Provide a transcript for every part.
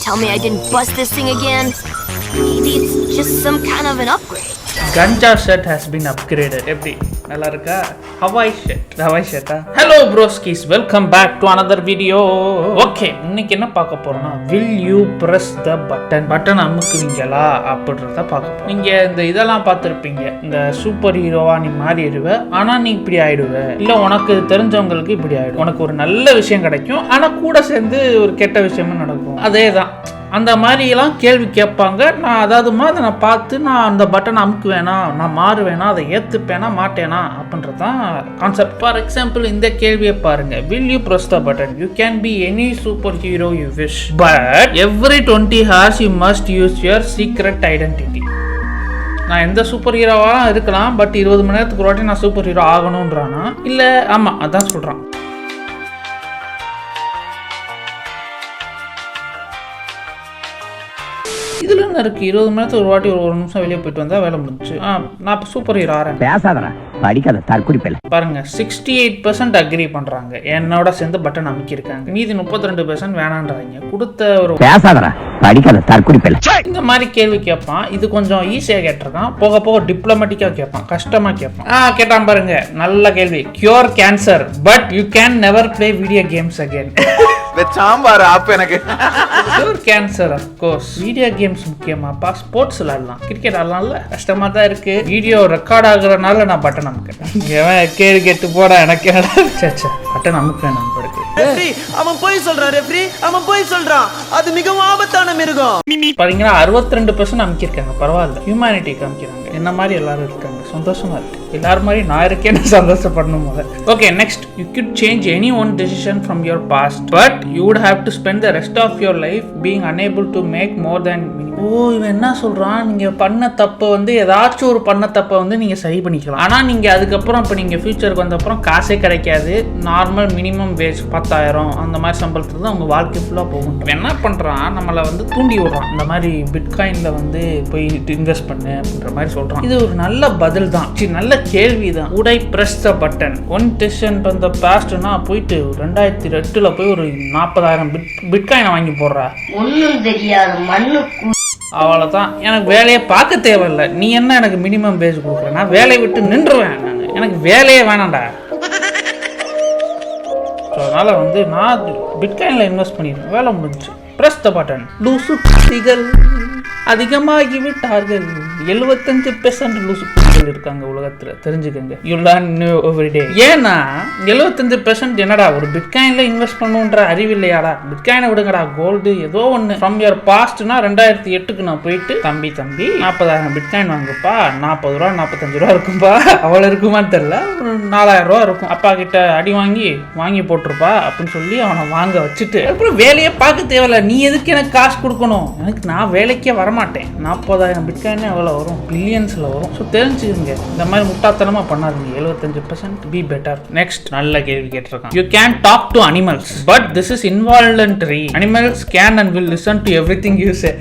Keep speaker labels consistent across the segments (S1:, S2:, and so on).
S1: tell me I didn't bust this thing again? Maybe it's just some kind of an upgrade.
S2: Ganja shirt has been upgraded. எப்படி நல்லா இருக்கா? Hawaii shirt. Hello broskis, welcome back to another video. Okay, இன்னைக்கு என்ன பார்க்க போறோம்னா will you press the button அமுக்குவீங்களா அப்படின்றத பார்க்க போறோம். நீங்க இந்த இதெல்லாம் பார்த்திருப்பீங்க. இந்த சூப்பர் ஹீரோவா நீ மாறிடுவ, ஆனா நீ இப்படி ஆயிடுவ. இல்ல உனக்கு தெரிஞ்சவங்களுக்கு இப்படி ஆயிடும். உனக்கு ஒரு நல்ல விஷயம் கிடைக்கும், ஆனா கூட சேர்ந்து ஒரு கெட்ட விஷயமும் நடக்கும். அதேதான். அந்த மாதிரிலாம் கேள்வி கேட்பாங்க. நான் அதை நான் பார்த்து நான் அந்த பட்டன் அமுக்குவேனா, நான் மாறுவேனா, அதை ஏற்றுப்பேனா மாட்டேனா அப்படின்றது தான் கான்செப்ட். ஃபார் எக்ஸாம்பிள் இந்த கேள்வியை பாருங்க, will you press the button? You can be any superhero you wish, but every 20 hours you must use your secret identity. நான் எந்த சூப்பர் ஹீரோவாக இருக்கலாம், பட் 20 மணி நேரத்துக்கு ஒரு வாட்டி நான் சூப்பர் ஹீரோ ஆகணுன்றானா? இல்லை, ஆமாம் அதான் சொல்கிறான். இதுல என்ன இருக்கு? 20 மணி நேரத்துக்கு ஒரு வாட்டி ஒரு நிமிஷம் வெளியே போயிட்டு வந்தா வேலை முடிஞ்சு. நான் இப்போ சூப்பர் ஹீரோ ஆறேன். பேசாதடா, படிக்காத தற்குறிப்பேல. பாருங்க 68% அக்ரி பண்றாங்க, என்னோட சேர்ந்து பட்டன் அமைக்கிருக்காங்க. மீதி 32% வேணான்றாங்க. கொடுத்த ஒரு பேசாதடா, படிக்காத தற்குறிப்பேல. இந்த மாதிரி கேள்வி கேட்பான். இது கொஞ்சம் ஈஸியா கேட்டிருக்கான். போக போக டிப்ளமேட்டிக்கா கேட்பான், கஷ்டமா கேட்பான். கேட்டான் பாருங்க, நல்ல கேள்வி. Cure cancer but you can never play video games again.
S3: சாம்பார் ஆப் எனக்கு
S2: cure cancer of course. Video games முக்கியமாப்பா, ஸ்போர்ட்ஸ் விளையாடலாம், கிரிக்கெட் ஆடலாம்ல. கஷ்டமா தான் இருக்கு. வீடியோ ரெக்கார்ட் ஆகுறதுனால நான் பட்டன் அமுக்கிறேன். கேள்வி கேட்டு போட எனக்கு பட்டன் அமுக்கிறேன்.
S4: அவன் போய் சொல்றான் ரெஃப்ரி, அவன் போய் சொல்றான். அது மிகவும் ஆபத்தான மிருகம்.
S2: பாத்தீங்கன்னா 62% அமுக்கிருக்காங்க. பரவாயில்ல, ஹியூமனிட்டி காமிக்கிறாங்க. என்ன மாதிரி எல்லாரும் இருக்காங்க, சந்தோஷமா இருக்கு. எல்லாரும் மாதிரி நான் இருக்கேன்னு சந்தோஷப்படணும் போல. Okay, next. You could change any one decision from your past, but you would have to spend the rest of your life being unable to make more than minimum. இவன் என்ன சொல்றான்? நீங்க பண்ண தப்பை ஏதாச்சும் ஒரு பண்ண தப்பை நீங்க சரி பண்ணிக்கலாம். ஆனா நீங்க அதுக்கப்புறம் இப்ப நீங்க ஃபியூச்சருக்கு வந்த அப்புறம் காசே கிடைக்காது. நார்மல் மினிமம் வேஜ் 10,000 அந்த மாதிரி சம்பளத்துல தான் உங்க வாழ்க்கை ஃபுல்லா போகும். என்ன பண்றான்? நம்மள தூண்டி விடுறான். இந்த மாதிரி பிட்காயின்ல போய் இன்வெஸ்ட் பண்ணு அப்படின்ற மாதிரி சொல்றான். இது ஒரு நல்ல பதில் தான், நல்ல கேள்விதான். would I press the button? one decision from the past னா போயிட்டு 2008ல போய் ஒரு 40,000 பிட்காயினை வாங்கி போடுறா.
S1: ஒண்ணும் தெரியாத மண்ணு.
S2: அவ்வளவுதான். எனக்கு வேலையை பார்க்க தேவையில்லை. நீ என்ன எனக்கு மினிமம் பேஜ் கொடுக்குற? நான் வேலையை விட்டு நின்றுவேன். எனக்கு வேலையே வேணாம்டா. அதனால நான் பிட்காயின்ல இன்வெஸ்ட் பண்ணிடுவேன். வேலை முடிஞ்சு. பிரஸ் த பட்டன். லூசு குட்டிகள் அதிகமாகி விட்டார்கள். 75% லூசு குட்டிகள் இருக்காங்க உலகத்துல, தெரிஞ்சுக்கங்க. You learn new every day. ஏன்னா 75% என்னடா ஒரு பிட்காயின்ல இன்வெஸ்ட் பண்ணுன்ற அறிவு இல்லையாடா? பிட்காயினை விடுங்கடா, கோல்டு ஏதோ ஒன்று. ஃப்ரம் யுவர் பாஸ்ட்னா 2008க்கு நான் போயிட்டு தம்பி 40,000 பிட்காயின் வாங்குப்பா, 40 ரூபா 45 ரூபா இருக்கும்பா. அவ்வளோ இருக்குமான்னு தெரியல, ஒரு 4,000 ரூபா இருக்கும். அப்பா கிட்ட அடி வாங்கி போட்டிருப்பா அப்படின்னு சொல்லி அவனை வாங்க வச்சுட்டு அப்புறம் வேலையை பார்க்க தேவையில்ல. நீ எதுக்கு எனக்கு காசு கொடுக்கணும்? நான் வேலைக்கே வரமாட்டேன். 40,000 பிட்காயின் எவ்வளோ வரும்? பில்லியன்ஸ்ல வரும். ஸோ தெரிஞ்சுக்கங்க, இந்த மாதிரி முட்டாத்தனமா பண்ணாதீங்க. 75% பி பெட்டர். நெக்ஸ்ட் நல்ல கேள்வி கேட்டிருக்கான். You can talk to animals but this is involuntary. Animals can and will listen to everything you say.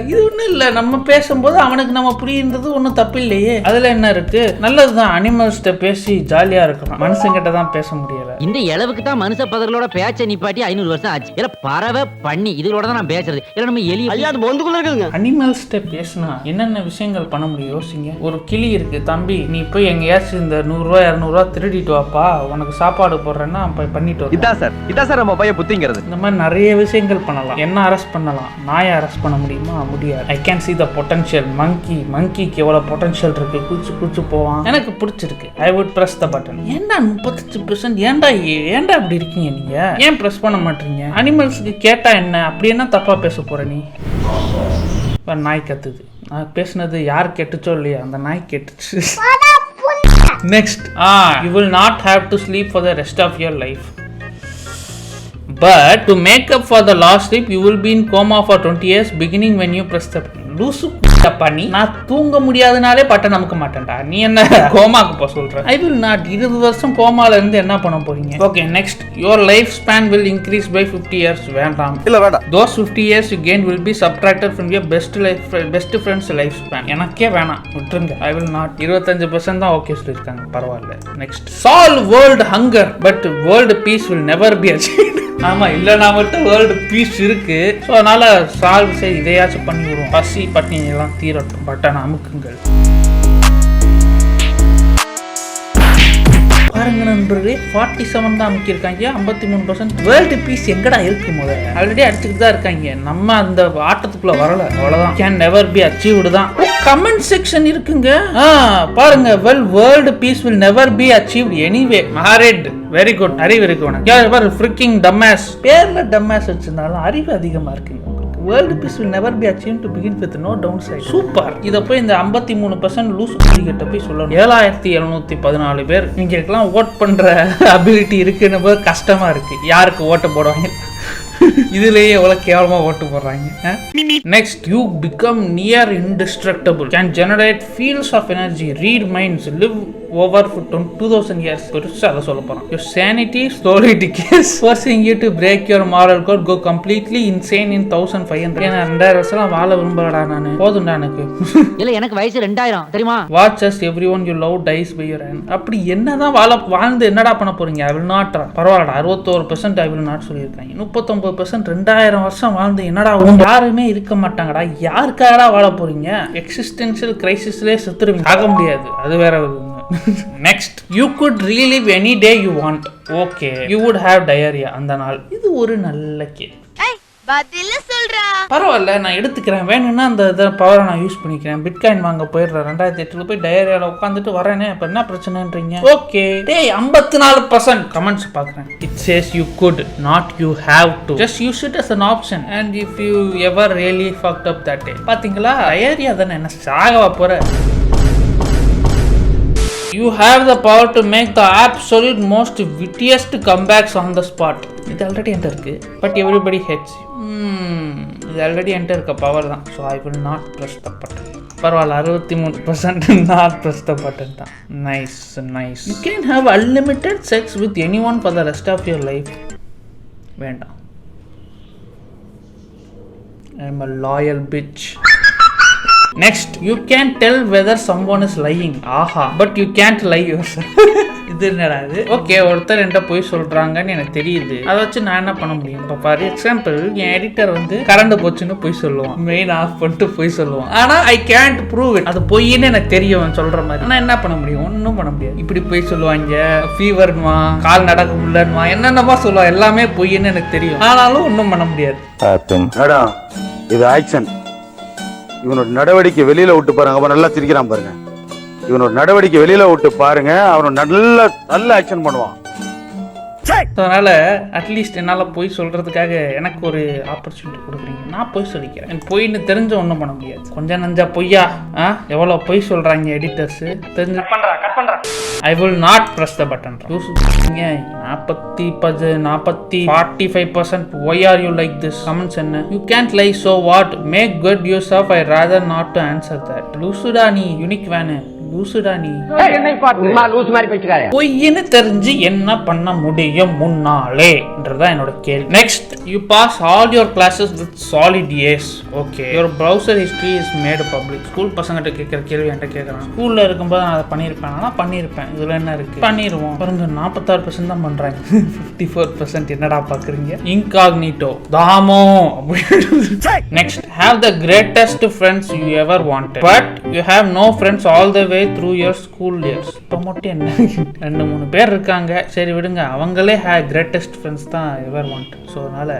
S2: இது ஒன்றும் இல்லை, நம்ம பேசும்போது அவனுக்கு நம்ம புரியுறது ஒன்றும் தப்பு இல்லையே. அதுல என்ன இருக்கு? நல்லதுதான். அனிமல்ஸ்கிட்ட பேசி ஜாலியா இருக்கலாம். மனுஷங்கிட்ட தான் பேச முடியல.
S5: இந்த அளவுக்கு தான் மனுஷ பதர்களோட பேச்சை நிப்பாட்டி 500 வருஷம் ஆச்சு. இல்ல பறவை பண்ணி இதோட தான் நான் பேசுறது. இல்ல நம்ம எலி பொந்துக்குள்ள இருக்குங்க.
S2: அனிமல்ஸ்கிட்ட பேசினா என்னென்ன விஷயங்கள் பண்ண முடியும் யோசிங்க. ஒரு கிளி இருக்கு, தம்பி நீ போய் எங்கேயாச்சும் இந்த 100 ரூபா 200 ரூபா திருடிட்டு வாப்பா, உனக்கு சாப்பாடு போடுறேன்னா பண்ணிட்டு வா.
S3: இதான் சார் நம்ம பையன் புத்திங்கிறது.
S2: இந்த மாதிரி நிறைய விஷயங்கள் பண்ணலாம். என்ன அரெஸ்ட் பண்ணலாம், நாயை அரெஸ்ட் பண்ண முடியுமா? முடியாது. I can see the potential. மங்கிக்கு எவ்வளவு பொட்டன்ஷியல் இருக்கு, குச்சி போவான். எனக்கு பிடிச்சிருக்கு. ஐ would press the button. ஏன்டா 35%? ஏன்டா அப்படி இருக்கீங்க நீங்க? ஏன் பிரஸ் பண்ண மாட்டீங்க? அனிமல்ஸ்க்கு கேட்டா என்ன? அப்படி என்ன தப்பா பேச போற நீ? நாய் கத்துது. நான் பேசுனது யார் கேட்டுச்சோ இல்லையா, அந்த நாய் கேட்டுச்சு. Next. you will not have to sleep for the rest of your life, but to make up for the lost sleep you will be in coma for 20 years beginning when you press the button. லூசு பண்ணி நான் தூங்க முடியாதனாலே button நமக்க மாட்டேன்டா. நீ என்ன கோமாக்கு போ சொல்ற? ஐ will not. 20 வருஷம் கோமால இருந்து என்ன பண்ண போறீங்க? Okay, next. Your life span will increase by 50 years. வேண்டாம்,
S3: இல்ல வேண்டாம்.
S2: those 50 years you gain will be subtracted from your best friend's life span. எனக்கே வேணாம், விட்டுருங்க. ஐ வில் நாட். 25% தான் ஓகே சொல்லிருக்காங்க. பரவாயில்ல. Next. solve world hunger but world peace will never be achieved. ஆமா இல்லைனா மட்டும் வேர்ல்டு பீஸ் இருக்கு. ஸோ அதனால சால்வ் செய்து இதையாச்சும் பண்ணி விடுவோம். பசி பட்டினி எல்லாம் தீரட்டும். பட்டன் அமுக்குங்கள். பாருங்க நண்பர்களே, 47 தான் அமைக்கிருக்காங்க. 53%. வேர்ல்டு பீஸ் எங்கடா இருக்கு? முதல்ல ஆல்ரெடி அடிச்சுக்கிட்டு தான் இருக்காங்க. நம்ம அந்த ஆட்டத்துக்குள்ள வரல, அவ்வளவுதான். கேன் நெவர் பி அச்சீவ்டு தான். கமெண்ட் செக்ஷன் இருக்குங்க. பாருங்க, well world peace will never be achieved anyway. மஹாரெட் வெரி குட். அறிவு இருக்கு உனக்கு. Freaking dumbass. பேர்ல டம்மாஸ் வச்சிருந்தாலும் அறிவு அதிகமா இருக்குங்க. World peace will never be achieved to begin with, no downside. Super. இதை போய் இந்த 53% லூஸ் கிட்ட போய் சொல்லணும். 7714 பேர் இவங்களுக்கெல்லாம் ஓட் பண்ற அபிலிட்டி இருக்குன்னு கஷ்டமா இருக்கு. யாருக்கு ஓட்டு போடுவாங்க? இதுலயே எவ்வளவு கேவலமா ஓட்டு போடுறாங்க. Next, you become near indestructible, can generate fields of energy, read minds, live over 2000 years. பெருசா அதை சொல்ல போறோம். Your sanity slowly decays, forcing you to break your moral code, go completely insane in 1500. ஏன்னா 2000 வருஷம் வாழ விரும்பலடா நானு. போதும்டா எனக்கு.
S5: இல்ல எனக்கு வயசு 2000 தெரியுமா?
S2: Watch as everyone you love dies by your hand. அப்படி என்னதான் வாழ்ந்து என்னடா பண்ண போறீங்க? I will not. பரவாயில்லடா, 61% I will not சொல்லியிருக்காங்க. 39% 2000 வருஷம் வாழ்ந்து என்னடா யாருமே இருக்க மாட்டாங்கடா. யாருக்காகடா வாழ போறீங்க? எக்ஸிஸ்டென்ஷியல் கிரைசிஸ்லயே செத்துருவீங்க. ஆக முடியாது, அது வேற. Next, you could relive any day you want. Okay, you would have diarrhea அந்த நாள். இது ஒரு நல்ல கேள்வி.
S1: பதில சொல்றா.
S2: பரவாயில்ல, நான் எடுத்துக்கிறேன். வேணும்னா அந்த பவரை நான் யூஸ் பண்ணிக்கிறேன். பிட்காயின் வாங்க போயிடுறேன். 2008 போய் டயரியால உட்காந்துட்டு வரேனே. அப்ப என்ன பிரச்சனைன்றீங்க? ஓகே. டேய் 54% கமெண்ட்ஸ் பார்க்குறேன். It says you could, not you have to. Just use it as an option. And if you ever really fucked up that day. பாத்தீங்களா, டயரியா தானே, என்ன சாகவா போற? You have the power to make the absolute most wittiest comebacks on the spot. இது already என்கிட்ட இருக்கு. But everybody hates you. இது already என்கிட்ட இருக்க பவர் தான். So I will not press the button. பரவாயில்ல, 63% நாட் ப்ரெஸ் த பட்டன் தான். Nice nice. You can have unlimited sex with any one for the rest of your life. வேண்டாம். I am a loyal bitch. Next, you can tell whether someone is lying. ஆஹா, but you can't lie yourself. இது என்னடா இது? Okay, ஒருத்தர் என்கிட்ட போய் சொல்றாங்கன்னு எனக்கு தெரியுது. அதை வச்சு நான் என்ன பண்ண முடியும்? இப்போ for example, N editor current போச்சுன்னு போய் சொல்லுவான். மெயின் ஆஃப் பண்ணிட்டு போய் சொல்லுவான். ஆனா ஐ கேன்ட் ப்ரூவ் இட். அது பொய்ன்னு எனக்கு தெரியும் சொல்ற மாதிரி. ஆனா என்ன பண்ண முடியும்? ஒன்றும் பண்ண முடியாது. இப்படி போய் சொல்லுவாங்க, ஃபீவர்மா, கால் நடக்க முடியலன்னுவா, என்னென்னமா சொல்லுவான். எல்லாமே பொய்ன்னு எனக்கு தெரியும். ஆனாலும் ஒன்றும் பண்ண முடியாது.
S6: இது ஆக்ஷன். இவனோட நடவடிக்கை வெளியில விட்டு பாருங்க. அப்ப நல்லா சிரிக்கிறான் பாருங்க. இவனோட நடவடிக்கை வெளியில விட்டு பாருங்க, அவன் நல்ல ஆக்ஷன் பண்ணுவான்.
S2: அதனால அட்லீஸ்ட் என்னால் போய் சொல்றதுக்காக எனக்கு ஒரு ஆப்பர்ச்சுனிட்டி கொடுக்குறீங்க. நான் போய் சொல்லிக்கிறேன். என் பொய்ன்னு தெரிஞ்ச ஒன்றும் பண்ண முடியாது. கொஞ்சம் நஞ்சா பொய்யா எவ்வளோ பொய் சொல்றாங்க எடிட்டர்ஸ். தெரிஞ்சு ஐ will not press the button. 45%. Why are you like this? Comments என்ன? You can't lie, so what? Make good use of. I rather not to answer that. லூசுடா நீ, யூனிக் வேணு. லூசுடா நீ. பொய்ன்னு தெரிஞ்சு என்ன பண்ண முடியும் முன்னாலேன்றதான் என்னோட கேள்வி. Next, you pass all your classes with solid A's. Okay, your browser history is made public. School பசங்கிட்ட கேட்குற கேள்வி என்கிட்ட கேட்குறான். ஸ்கூல்ல இருக்கும்போது நான் அதை பண்ணியிருப்பேன். ஆனால் பண்ணியிருப்பேன். இதுல என்ன இருக்கு? பண்ணிடுவோம். பாருங்க, 46% தான் பண்றாங்க. 54% என்னடா பாக்குறீங்க? இன்காக்னிட்டோ தாமோ. Next, have the greatest friends you ever wanted, but you have no friends all the way through your school years. இப்போ மட்டும் என்ன 2-3 பேர் இருக்காங்க, சரி விடுங்க. அவங்களே greatest friends தான் ever want. ஸோ அதனால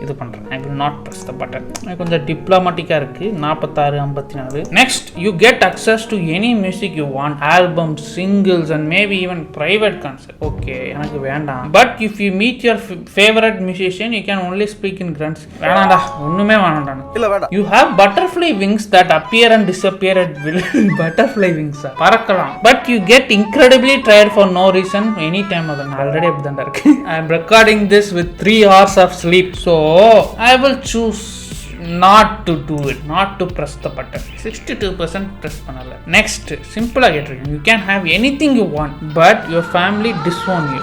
S2: இது பண்றேன். I will not press the button. கொஞ்சம் டிப்ளமேட்டிக்கா இருக்கு. 46-54. Next, you get access to any music you want, albums, singles and maybe even private concert. Okay, எனக்கு வேண்டாம். But if you meet your favorite musician, you can only speak in grunts. வேணாம்டா, ஒண்ணுமே வேணாம்டா. இல்ல வேண்டாம். You have butterfly wings that appear and disappear at will. Butterfly wings பறக்கலாம். But you get incredibly tired for no reason anytime. அது already அப்படிதான் இருக்கு. I am recording this with 3 hours of sleep. So I will choose not to do it, not to press the button. 62% press பண்ணல. Next, simple கேட்டிருக்கேன். You can have anything you want, but your family disown you.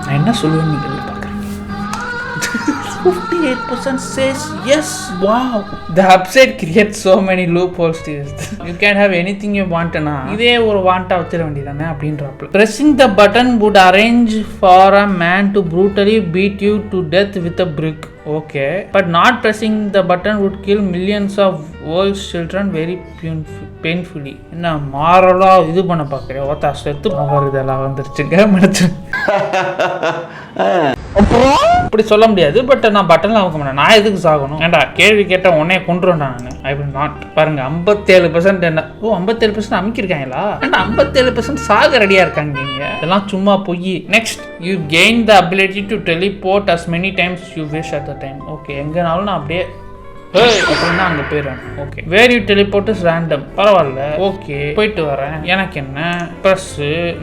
S2: நான் என்ன சொல்லுவேன்னு நீங்க பார்க்குறீங்க? 58% says yes. Wow. The website creates so many loopholes to this. You can have anything you want na. இதே ஒரு வாண்டா வச்சிர வேண்டியதானே அப்படின்றாப்ல. Pressing the button would arrange for a man to brutally beat you to death with a brick. Okay. But not pressing the button would kill millions of world's children very painfully. என்ன மாரலா இது பண்ண பார்க்குறேன் ஓத்தா செத்து போகிறது இதெல்லாம் வந்துருச்சுங்க மனச்சு. அப்படி சொல்ல முடியாது. பட் நான் பட்டன்ல அமுக்க மாட்டேன். நான் எதுக்கு சாகணும்? ஏண்டா கேள்வி கேட்ட உடனே கொண்டுருவேன் நான். ஐ வில் நாட். பாருங்க 57% என்ன 57% அமுக்கிருக்காங்களா? ஏண்டா 57% சாக ரெடியா இருக்காங்க நீங்க. இதெல்லாம் சும்மா போய். Next you gain the ability to teleport as many times you wish at the time. Okay எங்கனாலும் நான் அப்படியே அப்படின்னா அங்கே போயிடுவேன். Okay where you teleport is random. பரவாயில்ல ஓகே போயிட்டு வரேன். எனக்கு என்ன ப்ளஸ்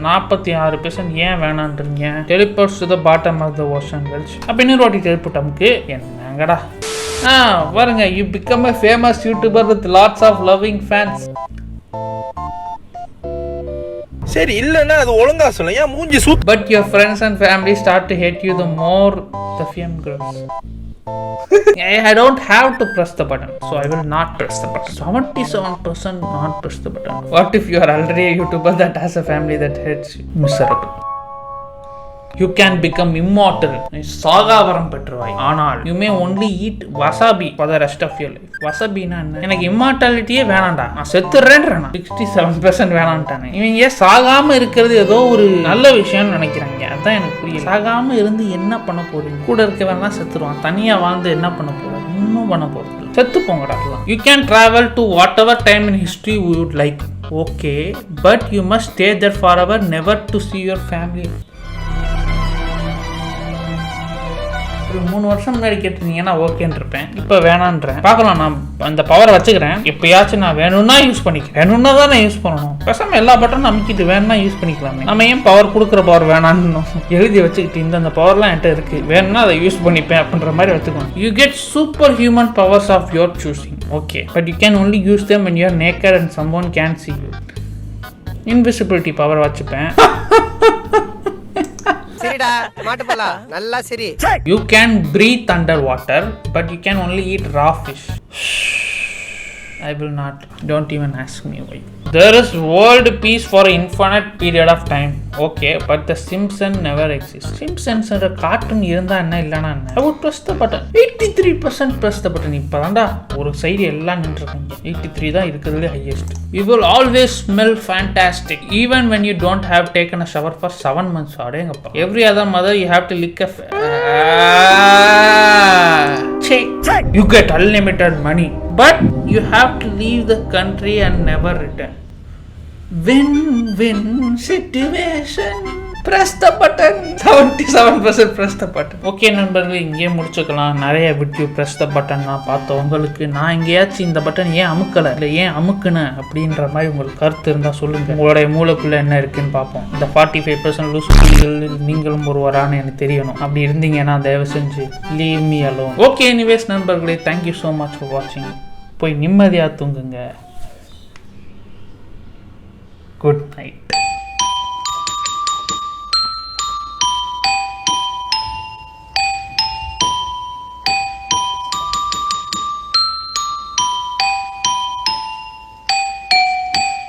S2: 46% ஏன் வேணான்றீங்க? Teleports to the bottom of the ocean வெல்ச். அப்போ இன்னொரு வாட்டி டெலிபோர்ட் நமக்கு என்னங்கடா. பாருங்க you become a famous YouTuber with lots of loving fans.
S7: சரி இல்லன்னா அது ஒழுங்கா சொல்ல. ஏன் மூஞ்சி Sood.
S2: But your friends and family start to hate you the more the fame grows. I don't have to press the button, so I will not press the button. 77% not press the button. What if you are already a YouTuber that has a family that hates you? Miserable. You can become immortal. சாகாவரம் பெற்றுவாய். ஆனால் you may only eat wasabi for the rest of your life. wasabiனா என்ன? எனக்கு இம்மார்டாலிட்டியே வேணாம்டா. நான் செத்துறேன்றேன். 67% வேணாம்ட்டானே. இவங்க சாகாம இருக்கிறது ஏதோ ஒரு நல்ல விஷயம்னு நினைக்கிறாங்க. அதான் எனக்கு புரியல. சாகாம இருந்து என்ன பண்ண போறீங்க? கூட இருக்கவனா செத்துருவான். தனியா வாழ்ந்து என்ன பண்ண போறீங்க? இன்னும் பண்ண போறது. செத்து போங்கடா. You can travel to whatever time in history you would like. Okay, but you must stay there forever, never to see your family. ஒரு 3 வருஷம் முன்னாடி கேட்டிருந்தீங்கன்னா ஓகேன்னு இருப்பேன். இப்போ வேணான்றேன். பார்க்கலாம். நான் அந்த பவரை வச்சுக்கிறேன். எப்பயாச்சும் நான் வேணும்னா யூஸ் பண்ணிக்கிறேன். வேணும்னா தான் நான் யூஸ் பண்ணணும். பேசாமல் எல்லா பட்டனும் அமைக்கிட்டு வேணும்னா யூஸ் பண்ணிக்கலாமே. நம்ம ஏன் பவர் கொடுக்குற பவர் வேணான்னு எழுதி வச்சுக்கிட்டு இந்த பவர்லாம் என்கிட்ட இருக்கு வேணும்னா அதை யூஸ் பண்ணிப்பேன் அப்படின்ற மாதிரி வச்சுக்கணும். You get super human powers of your choosing. Okay but you can only use them when you are naked and someone can see you. Invisibility power வச்சுப்பேன்.
S8: சரிடா மாட்டு போலாம் நல்லா சரி.
S2: You can breathe underwater but you can only eat raw fish. I will not. Don't even ask me why. There is world peace for an infinite period of time. Okay, but the Simpsons never exist. Simpsons என்ற cartoon இருந்தா என்ன இல்லனா என்ன? I would press the button. 83% press the button. இப்பதான்டா ஒரு side எல்லாம் நின்றுறாங்க. 83 தான் இருக்குதுல highest. You will always smell fantastic even when you don't have taken a shower for 7 months. அடேங்கப்பா. Every other mother you have to lick a You get unlimited money but you have to leave the country and never return. Win-win situation. Press the button. 77% press the button. Okay நண்பர்களே இங்கே முடிச்சுக்கலாம். நிறைய video press the button நான் பார்த்தோம். உங்களுக்கு நான் எங்கேயாச்சும் இந்த பட்டன் ஏன் அமுக்கலை இல்லை ஏன் அமுக்குனேன் அப்படின்ற மாதிரி உங்களுக்கு கருத்து இருந்தால் சொல்லுங்கள். உங்களுடைய மூளைக்குள்ளே என்ன இருக்குன்னு பார்ப்போம். இந்த 45% லூஸ் நீங்களும் ஒருவரான்னு எனக்கு தெரியணும். அப்படி இருந்தீங்கன்னா தயவு செஞ்சு leave me alone. Okay anyways நண்பர்களே தேங்க்யூ ஸோ மச் ஃபார் வாட்சிங். போய் நிம்மதியாக தூங்குங்க. Good night.